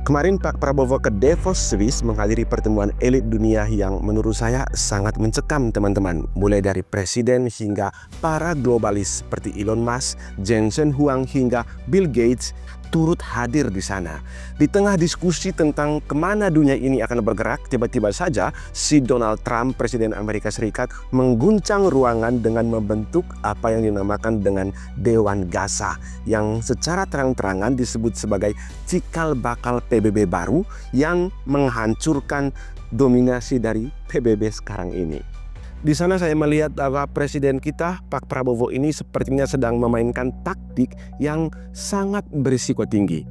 Kemarin Pak Prabowo ke Davos, Swiss menghadiri pertemuan elit dunia yang menurut saya sangat mencekam teman-teman. Mulai dari presiden hingga para globalis seperti Elon Musk, Jensen Huang hingga Bill Gates turut hadir di sana. Di tengah diskusi tentang kemana dunia ini akan bergerak, tiba-tiba saja si Donald Trump, Presiden Amerika Serikat, mengguncang ruangan dengan membentuk apa yang dinamakan dengan Dewan Gaza, yang secara terang-terangan disebut sebagai cikal bakal PBB baru yang menghancurkan dominasi dari PBB sekarang ini. Di sana saya melihat bahwa presiden kita, Pak Prabowo ini sepertinya sedang memainkan taktik yang sangat berisiko tinggi.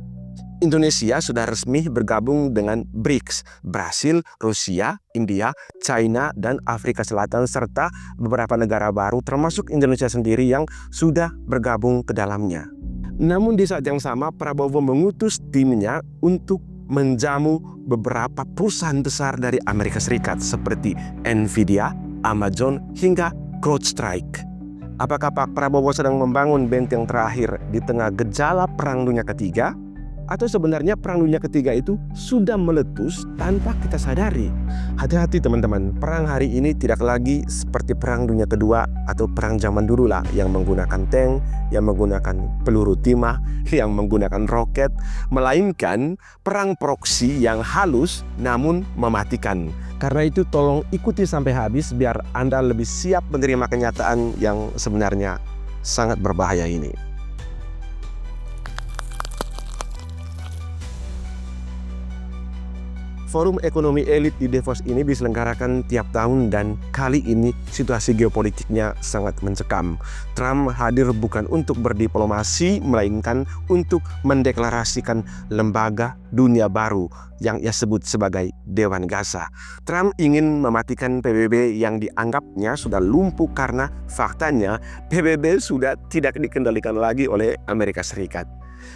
Indonesia sudah resmi bergabung dengan BRICS, Brasil, Rusia, India, China, dan Afrika Selatan, serta beberapa negara baru termasuk Indonesia sendiri yang sudah bergabung ke dalamnya. Namun di saat yang sama Prabowo mengutus timnya untuk menjamu beberapa perusahaan besar dari Amerika Serikat seperti Nvidia, Amazon, hingga CrowdStrike. Apakah Pak Prabowo sedang membangun benteng terakhir di tengah gejala Perang Dunia Ketiga? Atau sebenarnya Perang Dunia Ketiga itu sudah meletus tanpa kita sadari? Hati-hati teman-teman, perang hari ini tidak lagi seperti Perang Dunia Kedua atau perang zaman dulu lah, yang menggunakan tank, yang menggunakan peluru timah, yang menggunakan roket, melainkan perang proksi yang halus namun mematikan. Karena itu tolong ikuti sampai habis biar Anda lebih siap menerima kenyataan yang sebenarnya sangat berbahaya ini. Forum Ekonomi Elit di Davos ini diselenggarakan tiap tahun dan kali ini situasi geopolitiknya sangat mencekam. Trump hadir bukan untuk berdiplomasi, melainkan untuk mendeklarasikan lembaga dunia baru yang ia sebut sebagai Dewan Gaza. Trump ingin mematikan PBB yang dianggapnya sudah lumpuh karena faktanya PBB sudah tidak dikendalikan lagi oleh Amerika Serikat.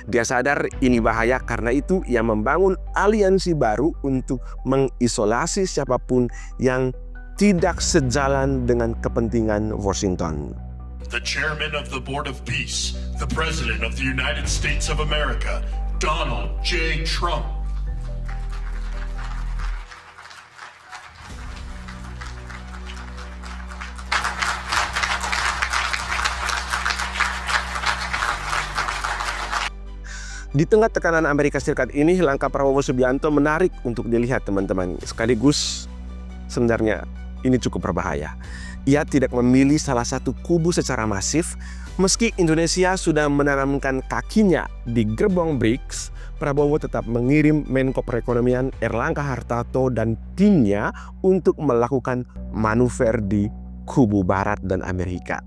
Dia sadar ini bahaya, karena itu ia membangun aliansi baru untuk mengisolasi siapapun yang tidak sejalan dengan kepentingan Washington. The chairman of the Board of Peace, the President of the United States of America, Donald J. Trump. Di tengah tekanan Amerika Serikat ini, langkah Prabowo Subianto menarik untuk dilihat teman-teman. Sekaligus sebenarnya ini cukup berbahaya. Ia tidak memilih salah satu kubu secara masif. Meski Indonesia sudah menanamkan kakinya di gerbong BRICS, Prabowo tetap mengirim Menko Perekonomian Erlangga Hartarto dan timnya untuk melakukan manuver di kubu Barat dan Amerika.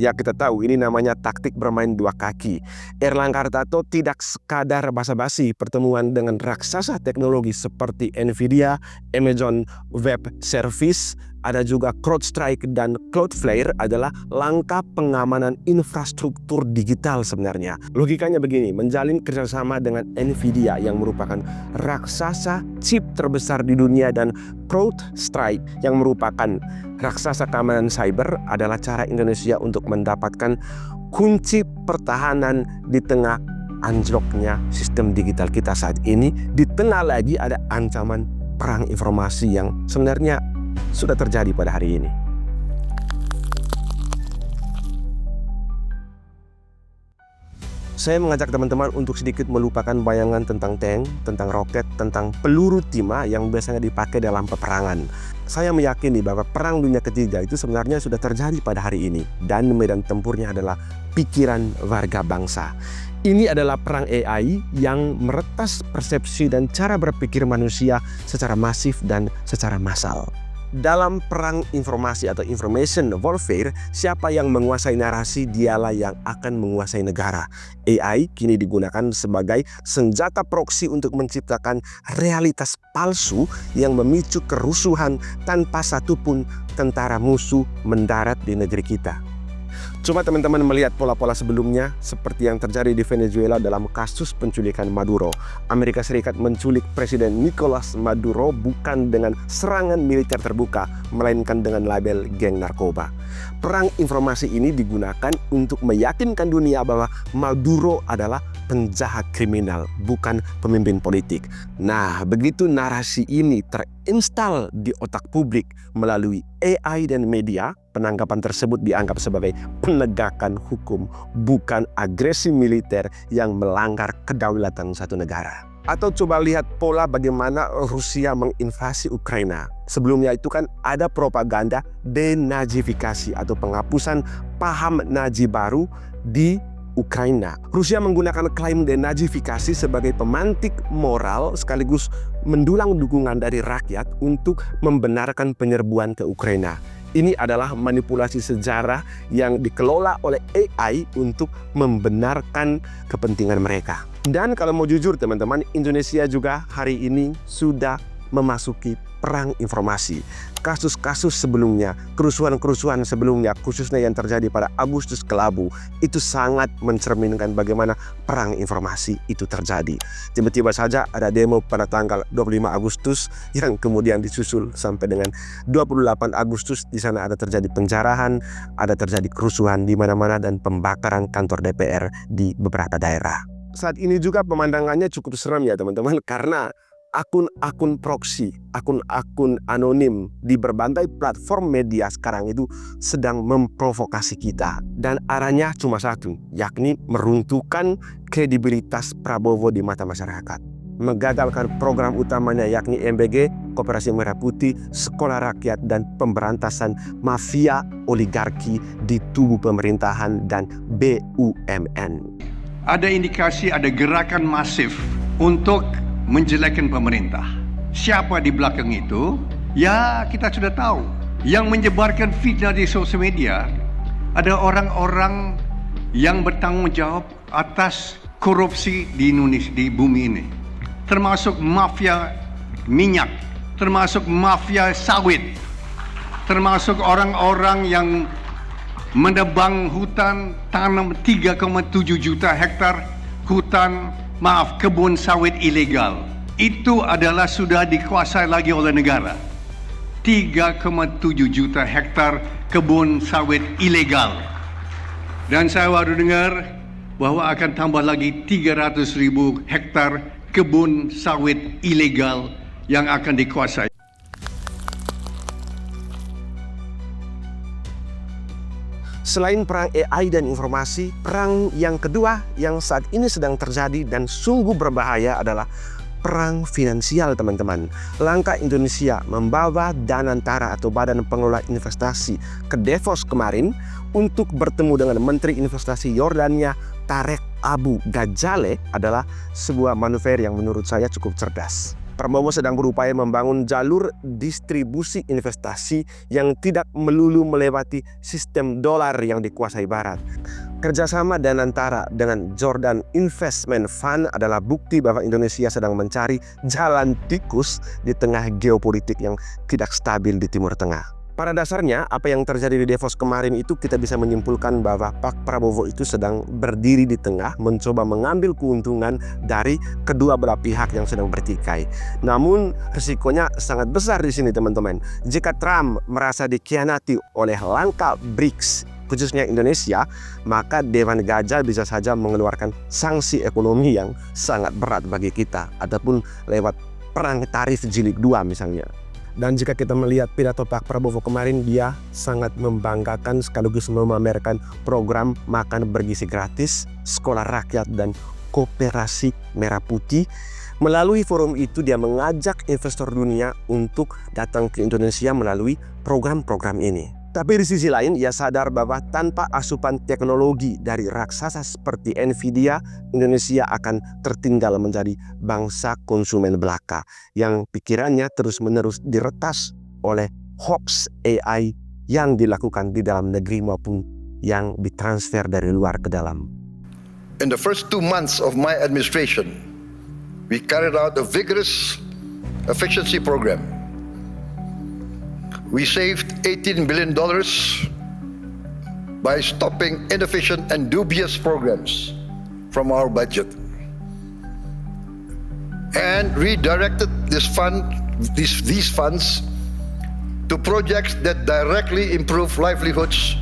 Ya, kita tahu ini namanya taktik bermain dua kaki. Erlangga Hartarto tidak sekadar basa-basi. Pertemuan dengan raksasa teknologi seperti Nvidia, Amazon Web Services, ada juga CrowdStrike dan Cloudflare adalah langkah pengamanan infrastruktur digital sebenarnya. Logikanya begini, menjalin kerjasama dengan Nvidia yang merupakan raksasa chip terbesar di dunia dan CrowdStrike yang merupakan raksasa keamanan cyber adalah cara Indonesia untuk mendapatkan kunci pertahanan di tengah anjloknya sistem digital kita saat ini. Di tengah lagi ada ancaman perang informasi yang sebenarnya sudah terjadi pada hari ini. Saya mengajak teman-teman untuk sedikit melupakan bayangan tentang tank, tentang roket, tentang peluru timah yang biasanya dipakai dalam peperangan. Saya meyakini bahwa Perang Dunia Ketiga itu sebenarnya sudah terjadi pada hari ini, dan medan tempurnya adalah pikiran warga bangsa. Ini adalah perang AI yang meretas persepsi dan cara berpikir manusia secara masif dan secara massal. Dalam perang informasi atau information warfare, siapa yang menguasai narasi dialah yang akan menguasai negara. AI kini digunakan sebagai senjata proksi untuk menciptakan realitas palsu yang memicu kerusuhan tanpa satupun tentara musuh mendarat di negeri kita. Coba teman-teman melihat pola-pola sebelumnya seperti yang terjadi di Venezuela dalam kasus penculikan Maduro. Amerika Serikat menculik Presiden Nicolas Maduro bukan dengan serangan militer terbuka, melainkan dengan label geng narkoba. Perang informasi ini digunakan untuk meyakinkan dunia bahwa Maduro adalah penjahat kriminal, bukan pemimpin politik. Nah, begitu narasi ini terinstal di otak publik melalui AI dan media, penangkapan tersebut dianggap sebagai penegakan hukum, bukan agresi militer yang melanggar kedaulatan satu negara. Atau coba lihat pola bagaimana Rusia menginvasi Ukraina. Sebelumnya itu kan ada propaganda denazifikasi atau penghapusan paham Nazi baru di Ukraina. Rusia menggunakan klaim denazifikasi sebagai pemantik moral sekaligus mendulang dukungan dari rakyat untuk membenarkan penyerbuan ke Ukraina. Ini adalah manipulasi sejarah yang dikelola oleh AI untuk membenarkan kepentingan mereka. Dan kalau mau jujur teman-teman, Indonesia juga hari ini sudah memasuki perang informasi. Kasus-kasus sebelumnya, kerusuhan-kerusuhan sebelumnya, khususnya yang terjadi pada Agustus Kelabu, itu sangat mencerminkan bagaimana perang informasi itu terjadi. Tiba-tiba saja ada demo pada tanggal 25 Agustus yang kemudian disusul sampai dengan 28 Agustus. Di sana ada terjadi penjarahan, ada terjadi kerusuhan di mana-mana dan pembakaran kantor DPR di beberapa daerah. Saat ini juga pemandangannya cukup seram ya teman-teman, karena akun-akun proksi, akun-akun anonim di berbagai platform media sekarang itu sedang memprovokasi kita. Dan arahnya cuma satu, yakni meruntuhkan kredibilitas Prabowo di mata masyarakat. Menggagalkan program utamanya yakni MBG, Koperasi Merah Putih, Sekolah Rakyat, dan pemberantasan mafia oligarki di tubuh pemerintahan dan BUMN. Ada indikasi ada gerakan masif untuk menjelekkan pemerintah. Siapa di belakang itu? Ya, kita sudah tahu. Yang menyebarkan fitnah di sosial media ada orang-orang yang bertanggung jawab atas korupsi di Indonesia, di bumi ini. Termasuk mafia minyak, termasuk mafia sawit, termasuk orang-orang yang menebang hutan, tanam 3,7 juta hektar kebun sawit ilegal. Itu adalah sudah dikuasai lagi oleh negara. 3,7 juta hektar kebun sawit ilegal. Dan saya baru dengar bahwa akan tambah lagi 300.000 hektar kebun sawit ilegal yang akan dikuasai. Selain perang AI dan informasi, perang yang kedua yang saat ini sedang terjadi dan sungguh berbahaya adalah perang finansial teman-teman. Langkah Indonesia membawa Danantara atau Badan Pengelola Investasi ke Davos kemarin untuk bertemu dengan Menteri Investasi Yordania Tarek Abu Ghazaleh adalah sebuah manuver yang menurut saya cukup cerdas. Prabowo sedang berupaya membangun jalur distribusi investasi yang tidak melulu melewati sistem dolar yang dikuasai Barat. Kerjasama Danantara dengan Jordan Investment Fund adalah bukti bahwa Indonesia sedang mencari jalan tikus di tengah geopolitik yang tidak stabil di Timur Tengah. Pada dasarnya, apa yang terjadi di Davos kemarin itu kita bisa menyimpulkan bahwa Pak Prabowo itu sedang berdiri di tengah, mencoba mengambil keuntungan dari kedua belah pihak yang sedang bertikai. Namun, risikonya sangat besar di sini teman-teman. Jika Trump merasa dikhianati oleh langkah BRICS, khususnya Indonesia, maka Dewan Gajah bisa saja mengeluarkan sanksi ekonomi yang sangat berat bagi kita, ataupun lewat perang tarif jilid 2 misalnya. Dan jika kita melihat pidato Pak Prabowo kemarin, dia sangat membanggakan sekaligus memamerkan program makan bergizi gratis, Sekolah Rakyat, dan Koperasi Merah Putih. Melalui forum itu dia mengajak investor dunia untuk datang ke Indonesia melalui program-program ini. Tapi di sisi lain, ia sadar bahwa tanpa asupan teknologi dari raksasa seperti Nvidia, Indonesia akan tertinggal menjadi bangsa konsumen belaka yang pikirannya terus-menerus diretas oleh hoax AI yang dilakukan di dalam negeri maupun yang ditransfer dari luar ke dalam. In the first 2 months of my administration, we carried out a vigorous efficiency program. We saved $18 billion by stopping inefficient and dubious programs from our budget and redirected these funds to projects that directly improve livelihoods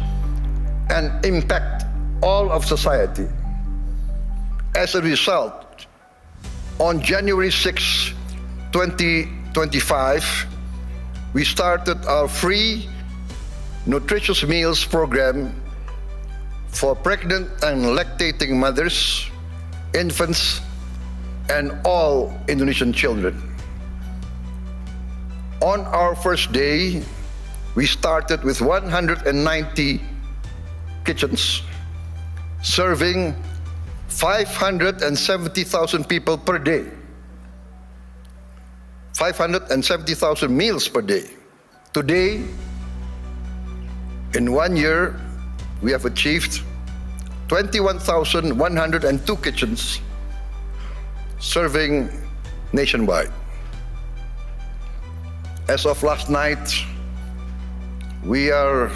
and impact all of society. As a result, on January 6, 2025, we started our free nutritious meals program for pregnant and lactating mothers, infants, and all Indonesian children. On our first day, we started with 190 kitchens, serving 570,000 people per day. 570,000 meals per day. Today, in 1 year, we have achieved 21,102 kitchens serving nationwide. As of last night, we are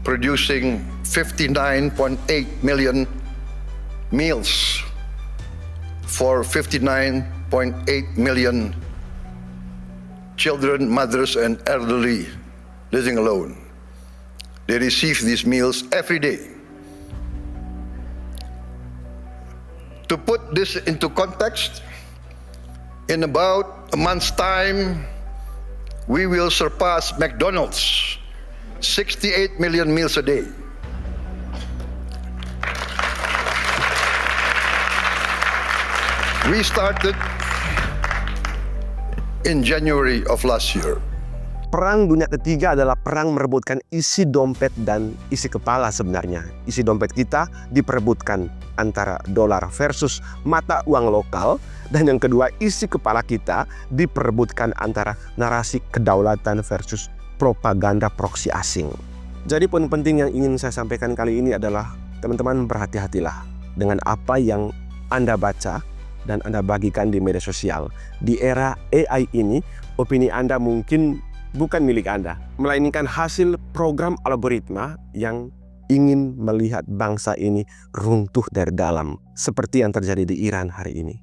producing 59.8 million meals for 59.8 million children, mothers, and elderly living alone. They receive these meals every day. To put this into context, in about a month's time, we will surpass McDonald's, 68 million meals a day. We started in January of last year. Perang dunia ketiga adalah perang merebutkan isi dompet dan isi kepala sebenarnya. Isi dompet kita diperebutkan antara dolar versus mata uang lokal. Dan yang kedua, isi kepala kita diperebutkan antara narasi kedaulatan versus propaganda proksi asing. Jadi poin penting yang ingin saya sampaikan kali ini adalah teman-teman berhati-hatilah dengan apa yang Anda baca dan Anda bagikan di media sosial. Di era AI ini, opini Anda mungkin bukan milik Anda, melainkan hasil program algoritma yang ingin melihat bangsa ini runtuh dari dalam, seperti yang terjadi di Iran hari ini.